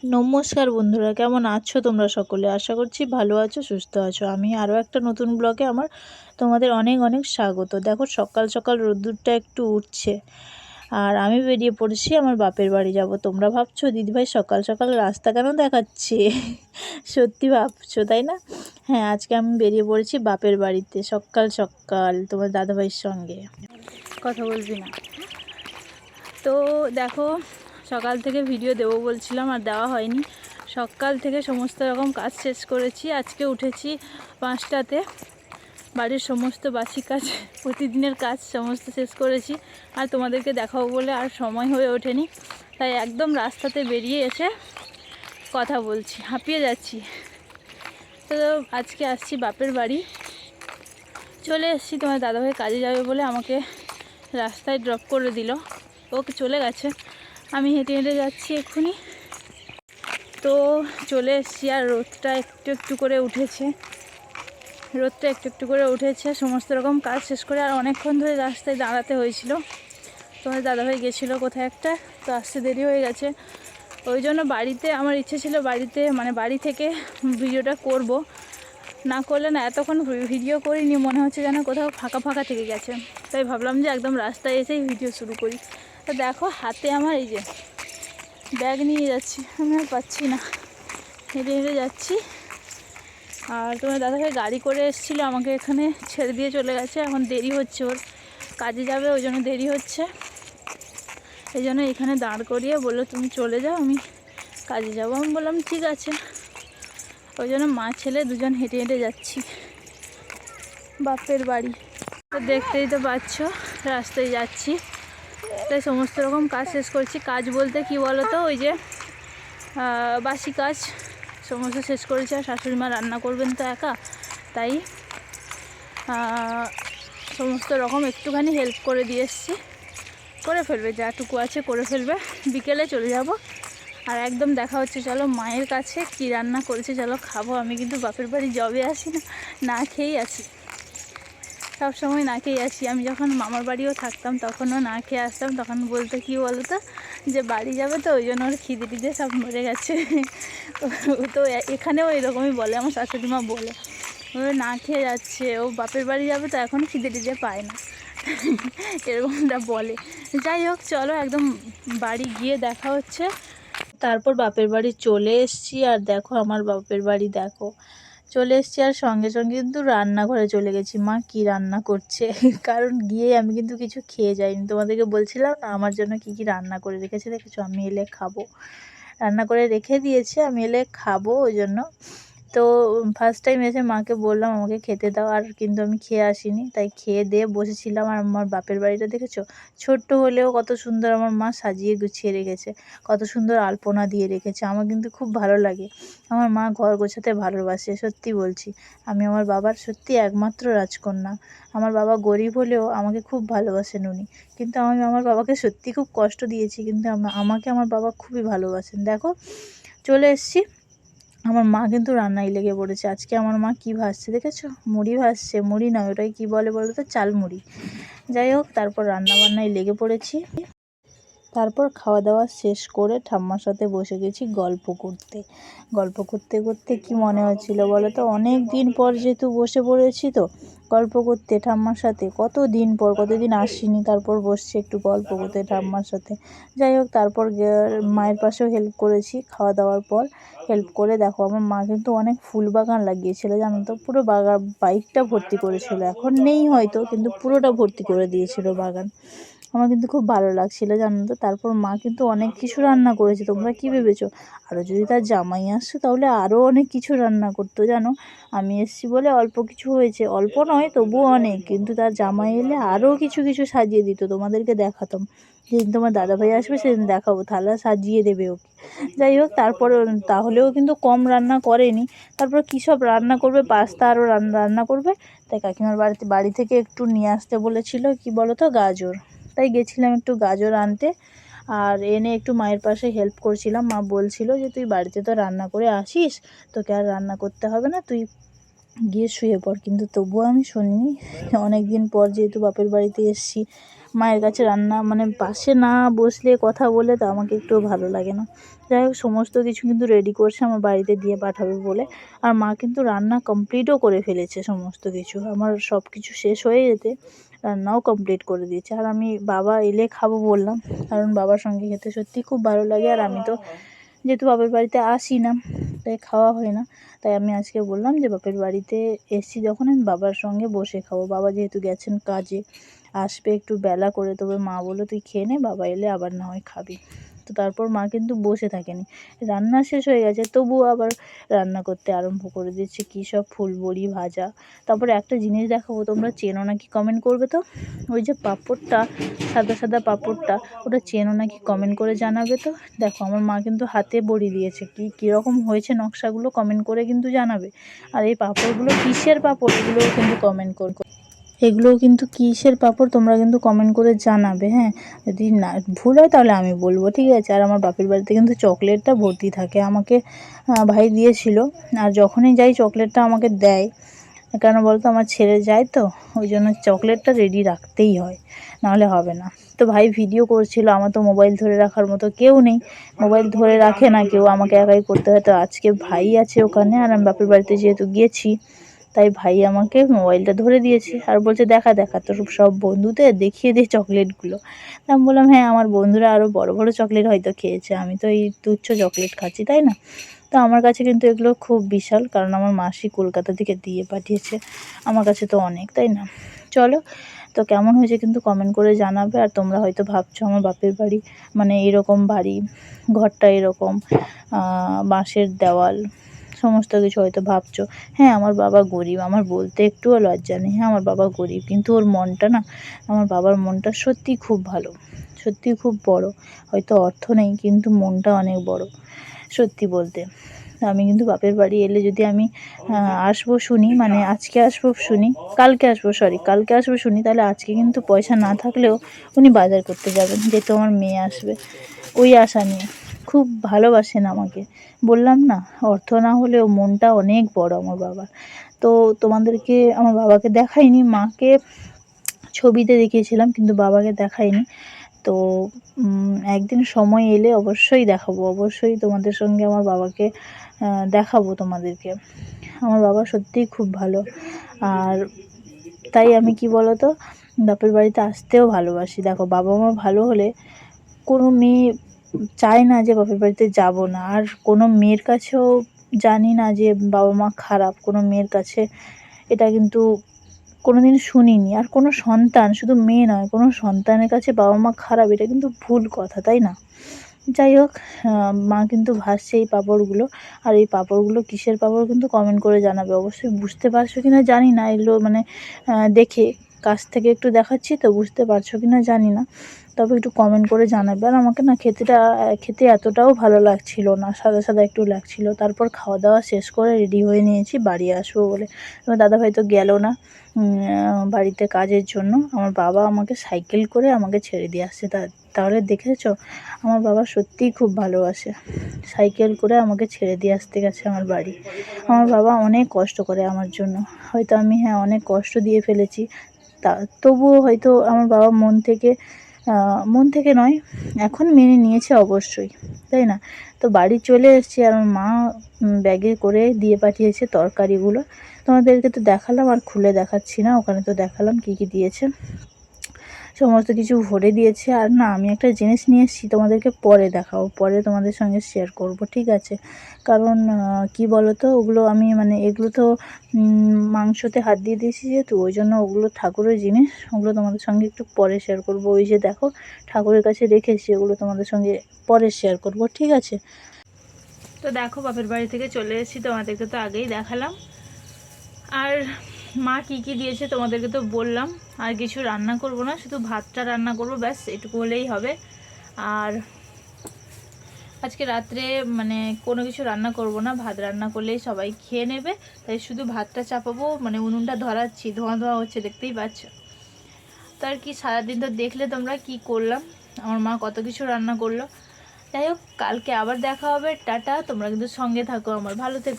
নমস্কার বন্ধুরা, কেমন আছো তোমরা সকলে? আশা করছি ভালো আছো, সুস্থ আছো। আমি আরও একটা নতুন ব্লগে তোমাদের অনেক অনেক স্বাগত। দেখো সকাল সকাল রোদ্দুরটা একটু উঠছে আর আমি বেরিয়ে পড়েছি আমার বাপের বাড়ি যাব। তোমরা ভাবছো দিদিভাই সকাল সকাল রাস্তা কেন দেখাচ্ছে? সত্যি ভাবছো তাই না? হ্যাঁ, আজকে আমি বেরিয়ে পড়েছি বাপের বাড়িতে সকাল সকাল তোমার দাদাভাইয়ের সঙ্গে। কথা বলবি না তো? দেখো সকাল থেকে ভিডিও দেবো বলছিলাম আর দেওয়া হয়নি। সকাল থেকে সমস্ত রকম কাজ শেষ করেছি। আজকে উঠেছি 5টাতে। বাড়ির সমস্ত বাসি কাজ, প্রতিদিনের কাজ সমস্ত শেষ করেছি। আর তোমাদেরকে দেখাবো বলে আর সময় হয়ে ওঠেনি, তাই একদম রাস্তাতে বেরিয়ে এসে কথা বলছি, হাঁপিয়ে যাচ্ছি। তো আজকে আসছি বাপের বাড়ি, চলে এসেছি। তোমার দাদাভাই কাজে যাবে বলে আমাকে রাস্তায় ড্রপ করে দিল, ওকে চলে গেছে। আমি হেঁটে হেঁটে যাচ্ছি এক্ষুনি। তো চলে এসেছি আর রোদটা একটু একটু করে উঠেছে। সমস্ত রকম কাজ শেষ করে আর অনেকক্ষণ ধরে রাস্তায় দাঁড়াতে হয়েছিল। তোমার দাদাভাই গেছিলো কোথায় একটা, তো আসতে দেরি হয়ে গেছে। ওই জন্য আমার ইচ্ছে ছিল বাড়ি থেকে ভিডিওটা করব, না করলে না এতক্ষণ ভিডিও করিনি, মনে হচ্ছে যেন কোথাও ফাঁকা ফাঁকা থেকে গেছে। তাই ভাবলাম যে একদম রাস্তায় এসেই ভিডিও শুরু করি। তো দেখো হাতে আমার এই যে ব্যাগ নিয়ে যাচ্ছি, আমি আর পাচ্ছি না, হেঁটে হেঁটে যাচ্ছি। আর তোমার দাদাভাই গাড়ি করে এসেছিলো, আমাকে এখানে ছেড়ে দিয়ে চলে গেছে। এখন দেরি হচ্ছে, ওর কাজে যাবে, ওই জন্য দেরি হচ্ছে। এই জন্য এখানে দাঁড় করিয়ে বললো তুমি চলে যাও, আমি কাজে যাবো। আমি বললাম ঠিক আছে। ওই জন্য মা ছেলে দুজন হেঁটে হেঁটে যাচ্ছি বাপের বাড়ি। তো দেখতেই তো পাচ্ছ রাস্তায় যাচ্ছি, তাই সমস্ত রকম কাজ শেষ করছি। কাজ বলতে কি বলো তো, ওই যে বাসি কাজ সমস্ত শেষ করেছি। আর শাশুড়ি মা রান্না করবেন তো একা, তাই সমস্ত রকম একটুখানি হেল্প করে দিয়ে এসেছি। করে ফেলবে, যাটুকু আছে করে ফেলবে, বিকেলে চলে যাব। আর একদম দেখা হচ্ছে, চলো মায়ের কাছে কি রান্না করেছে চলো খাবো। আমি কিন্তু বাপের বাড়ি জবে আসি না, না খেয়েই আছি, সব সময় না খেয়ে আসি। আমি যখন মামার বাড়িও থাকতাম তখনও না খেয়ে আসতাম। তখন বলতো কি বলতো, যে বাড়ি যাবে তো ওই জন্য ওর খিদে টিদে সব মরে গেছে। তো এখানেও এরকমই বলে, আমার শাশুড়ি মা বলে ও না খেয়ে যাচ্ছে, ও বাপের বাড়ি যাবে তো এখন খিদে টিদে পায় না, এরকমটা বলে। যাই হোক চলো একদম বাড়ি গিয়ে দেখা হচ্ছে। তারপর বাপের বাড়ি চলে এসেছি। আর দেখো আমার বাপের বাড়ি দেখো, চলে এসেছি আর সঙ্গে সঙ্গে কিন্তু রান্নাঘরে চলে গেছি। মা কি রান্না করছে, কারণ গিয়ে আমি কিন্তু কিছু খেয়ে যাইনি। তোমাদেরকে বলছিলাম না আমার জন্য কি কি রান্না করে রেখেছে, দেখেছো? আমি এলে খাবো, রান্না করে রেখে দিয়েছে, আমি এলে খাবো। ওই জন্য তো ফার্স্ট টাইম এসে মাকে বললাম আমাকে খেতে দাও, আর কিন্তু আমি খেয়ে আসিনি, তাই খেয়ে দিয়ে বসেছিলাম। আর আমার বাপের বাড়িটা দেখেছো, ছোট্ট হলেও কত সুন্দর আমার মা সাজিয়ে গুছিয়ে রেখেছে, কত সুন্দর আলপনা দিয়ে রেখেছে। আমার কিন্তু খুব ভালো লাগে, আমার মা ঘর গোছাতে ভালোবাসে, সত্যি বলছি। আমি আমার বাবার সত্যি একমাত্র রাজকন্যা। আমার বাবা গরিব হলেও আমাকে খুব ভালোবাসেন উনি, কিন্তু আমি আমার বাবাকে সত্যি খুব কষ্ট দিয়েছি, কিন্তু আমাকে আমার বাবা খুবই ভালোবাসেন। দেখো চলে এসেছি, আমার মা কিন্তু রান্নায় লেগে পড়েছে। আজকে আমার মা কি ভাজছে দেখেছো? মুড়ি ভাজছে, মুড়ি নয় ওটাই কি বলে বলো তো, চাল মুড়ি। যাই হোক তারপর রান্না বান্নায় লেগে পড়েছি। তারপর খাওয়া দাওয়া শেষ করে ঠাম্মার সাথে বসে গেছি গল্প করতে। গল্প করতে করতে কি মনে হচ্ছিল বলো তো, অনেক দিন পর যেহেতু বসে পড়েছি, তো গল্প করতে ঠাম্মার সাথে কতদিন পর, কতদিন আসিনি, তারপর বসছি একটু গল্প করতে ঠাম্মার সাথে। যাই হোক তারপর মায়ের পাশেও হেল্প করেছি খাওয়া দাওয়ার পর। হেল্প করে দেখো আমার মা কিন্তু অনেক ফুল বাগান লাগিয়েছিল, জানো তো, পুরো বাইকটা ভর্তি করেছিল। এখন নেই হয়তো, কিন্তু পুরোটা ভর্তি করে দিয়েছিল বাগান। আমার কিন্তু খুব ভালো লাগছিলো, জানো তো। তারপর মা কিন্তু অনেক কিছু রান্না করেছে। তোমরা কি ভেবেছো আরও যদি তার জামাই আসতো তাহলে আরও অনেক কিছু রান্না করতো, জানো? আমি এসেছি বলে অল্প কিছু হয়েছে, অল্প নয় তবুও অনেক, কিন্তু তার জামাই এলে আরও কিছু কিছু সাজিয়ে দিত। তোমাদেরকে দেখাতাম, যেদিন তোমার দাদাভাই আসবে সেদিন দেখাবো, থালা সাজিয়ে দেবে ওকে। যাই হোক তারপরে তাহলেও কিন্তু কম রান্না করেনি। তারপর কী সব রান্না করবে, পাস্তা আরও রান্না করবে, তাই কাকিমার বাড়ি থেকে একটু নিয়ে আসতে বলেছিল, কি বলো তো, গাজর। তাই গেছিলাম একটু গাজর আনতে, আর এনে একটু মায়ের পাশে হেল্প করছিলাম। মা বলছিল যে তুই বাড়িতে তো রান্না করে আসিস, তোকে আর রান্না করতে হবে না, তুই গিয়ে শুয়ে পড়। কিন্তু তবুও আমি শুনিনি। অনেক দিন পর যেহেতু বাপের বাড়িতে এসেছি, মায়ের কাছে রান্না পাশে না বসলে কথা বলে তো আমাকে একটুও ভালো লাগে না। যাই হোক সমস্ত কিছু কিন্তু রেডি করছে আমার বাড়িতে দিয়ে পাঠাবে বলে। আর মা কিন্তু রান্না কমপ্লিটও করে ফেলেছে সমস্ত কিছু, আমার সব কিছু শেষ হয়ে যেতে রান্নাও কমপ্লিট করে দিয়েছে। আর আমি বাবা এলে খাবো বললাম, কারণ বাবার সঙ্গে খেতে সত্যি খুব ভালো লাগে। আর আমি তো যেহেতু বাপের বাড়িতে আসি না, তাই খাওয়া হয় না, তাই আমি আজকে বললাম যে বাপের বাড়িতে এসছি যখন আমি বাবার সঙ্গে বসে খাবো। বাবা যেহেতু গেছেন কাজে, আসবে একটু বেলা করে, তবে মা বললো তুই খেয়ে নে, বাবা এলে আবার না হয় খাবি। তো তারপর মা কিন্তু বসে থাকেনি, রান্না শেষ হয়ে গেছে তবুও আবার রান্না করতে আরম্ভ করে দিচ্ছে, কী সব ফুল বড়ি ভাজা। তারপরে একটা জিনিস দেখাবো, তোমরা চেনো নাকি কমেন্ট করবে তো, ওই যে পাঁপড়টা, সাদা সাদা পাঁপড়টা, ওটা চেনো নাকি কমেন্ট করে জানাবে তো। দেখো আমার মা কিন্তু হাতে বড়ি দিয়েছে, কীরকম হয়েছে নকশাগুলো কমেন্ট করে কিন্তু জানাবে। আর এই পাঁপড়গুলো কিসের পাঁপড়, এগুলোও কিন্তু কমেন্ট করবে, এগুলোও কিন্তু কিসের পাঁপড় তোমরা কিন্তু কমেন্ট করে জানাবে। হ্যাঁ, যদি না ভুল হয় তাহলে আমি বলবো, ঠিক আছে। আর আমার বাপের বাড়িতে কিন্তু চকলেটটা ভর্তি থাকে, আমাকে ভাই দিয়েছিল, আর যখনই যাই চকলেটটা আমাকে দেয়। কেন বলতো, আমার ছেড়ে যায় তো, ওই জন্য চকলেটটা রেডি রাখতেই হয়, নাহলে হবে না। তো ভাই ভিডিও করছিল, আমার তো মোবাইল ধরে রাখার মতো কেউ নেই, মোবাইল ধরে রাখে না কেউ, আমাকে একাই করতে হয়। তো আজকে ভাই আছে ওখানে, আর আমি বাপের বাড়িতে যেহেতু গেছি, তাই ভাই আমাকে মোবাইলটা ধরে দিয়েছে আর বলছে দেখা দেখা তোর সব বন্ধুদের দেখিয়ে দিয়ে চকলেটগুলো। আমি বললাম হ্যাঁ, আমার বন্ধুরা আরও বড় বড় চকলেট হয়তো খেয়েছে, আমি তো এই তুচ্ছ চকলেট খাচ্ছি, তাই না। তো আমার কাছে কিন্তু এগুলো খুব বিশাল, কারণ আমার মাসি কলকাতা থেকে দিয়ে পাঠিয়েছে, আমার কাছে তো অনেক, তাই না। চলো, তো কেমন হয়েছে কিন্তু কমেন্ট করে জানাবে। আর তোমরা হয়তো ভাবছো আমার বাপের বাড়ি মানে এরকম বাড়ি, ঘরটা এরকম বাঁশের দেওয়াল, সমস্ত কিছু হয়তো ভাবছো। হ্যাঁ, আমার বাবা গরিব, আমার বলতে একটুও লজ্জা নেই। হ্যাঁ, আমার বাবা গরিব, কিন্তু ওর মনটা না, আমার বাবার মনটা সত্যিই খুব ভালো, সত্যিই খুব বড়। হয়তো অর্থ নেই, কিন্তু মনটা অনেক বড়, সত্যি বলতে। আমি কিন্তু বাপের বাড়ি এলে যদি আমি আসবো শুনি, মানে আজকে আসবো শুনি, কালকে আসবো, কালকে আসবো শুনি, তাহলে আজকে কিন্তু পয়সা না থাকলেও উনি বাজার করতে যাবেন, যেহেতু আমার মেয়ে আসবে, ওই আশা নিয়ে। খুব ভালোবাসেন আমাকে, বললাম না, অর্থ না হলেও মনটা অনেক বড় আমার বাবার। তো তোমাদেরকে আমার বাবাকে দেখাইনি, মাকে ছবিতে দেখিয়েছিলাম, কিন্তু বাবাকে দেখাইনি। তো একদিন সময় এলে অবশ্যই দেখাবো, অবশ্যই তোমাদের সঙ্গে আমার বাবাকে দেখাবো তোমাদেরকে। আমার বাবা সত্যিই খুব ভালো, আর তাই আমি কি বলো তো, বাপের বাড়িতে আসতেও ভালোবাসি। দেখো বাবা মা ভালো হলে কোনো মেয়ে চায় না যে বাপের বাড়িতে যাব না। আর কোনো মেয়ের কাছেও জানি না যে বাবা মা খারাপ, কোনো মেয়ের কাছে এটা কিন্তু কোনো দিন শুনিনি। আর কোনো সন্তান, শুধু মেয়ে নয়, কোনো সন্তানের কাছে বাবা মা খারাপ, এটা কিন্তু ভুল কথা, তাই না। যাই হোক, মা কিন্তু ভাজছে এই পাঁপড়গুলো। আর এই পাঁপড়গুলো কিসের পাঁপড় কিন্তু কমেন্ট করে জানাবে। অবশ্যই বুঝতে পারছো কি না জানি না, এগুলো মানে দেখে কাছ থেকে একটু দেখাচ্ছি তো, বুঝতে পারছো কি না জানি না, তবে একটু কমেন্ট করে জানাবে। আর আমাকে না খেতে এতটাও ভালো লাগছিল না, সাদা সাদা একটু লাগছিল। তারপর খাওয়া দাওয়া শেষ করে রেডি হয়ে নিয়েছি বাড়ি আসবো বলে। আমার দাদাভাই তো গেল না বাড়িতে কাজের জন্য, আমার বাবা আমাকে সাইকেল করে আমাকে ছেড়ে দিয়ে আসছে। তাহলে দেখেছো, আমার বাবা সত্যিই খুব ভালোবাসে, সাইকেল করে আমাকে ছেড়ে দিয়ে আসতে গেছে আমার বাড়ি। আমার বাবা অনেক কষ্ট করে আমার জন্য, হয়তো আমি অনেক কষ্ট দিয়ে ফেলেছি, তবুও হয়তো আমার বাবা মন থেকে নয়, এখন মেনে নিয়েছে অবশ্যই, তাই না। তো বাড়ি চলে এসেছি, আর আমার মা ব্যাগে করে দিয়ে পাঠিয়েছে তরকারিগুলো। তোমাদেরকে তো দেখালাম, আর খুলে দেখাচ্ছি না, ওখানে তো দেখালাম কী কী দিয়েছে, সমস্ত কিছু ভরে দিয়েছে। আর না, আমি একটা জিনিস নিয়ে এসেছি, তোমাদেরকে পরে দেখাবো, পরে তোমাদের সঙ্গে শেয়ার করব, ঠিক আছে। কারণ কি বলো তো, ওগুলো আমি মানে এগুলো তো মাংসতে হাত দিয়ে দিয়েছি যেহেতু, ওই জন্য ওগুলো ঠাকুরের জিনিস, ওগুলো তোমাদের সঙ্গে একটু পরে শেয়ার করব। ওই যে দেখো ঠাকুরের কাছে রেখেছি, ওগুলো তোমাদের সঙ্গে পরে শেয়ার করব, ঠিক আছে। তো দেখো বাপের বাড়ি থেকে চলে এসেছি, তোমাদেরকে তো আগেই দেখালাম। আর মা কি কি দিয়েছে তোমাদেরকে তো বললাম, আর কিছু রান্না করব না, শুধু ভাতটা রান্না করব, ব্যাস এটুকু হলেই হবে। আর আজকে রাত্রে মানে কোনো কিছু রান্না করব না, ভাত রান্না করলেই সবাই খেয়ে নেবে, তাই শুধু ভাতটা চাপাবো, মানে উনুনটা ধরাচ্ছি, ধোঁয়া ধোঁয়া হচ্ছে, দেখতেই পাচ্ছ। তো আর কি, সারাদিন তো দেখলে তোমরা কি করলাম, আমার মা কত কিছু রান্না করলো। যাই হোক, কালকে আবার দেখা হবে, টাটা। তোমরা কিন্তু সঙ্গে থাকো আমার, ভালো থেকো।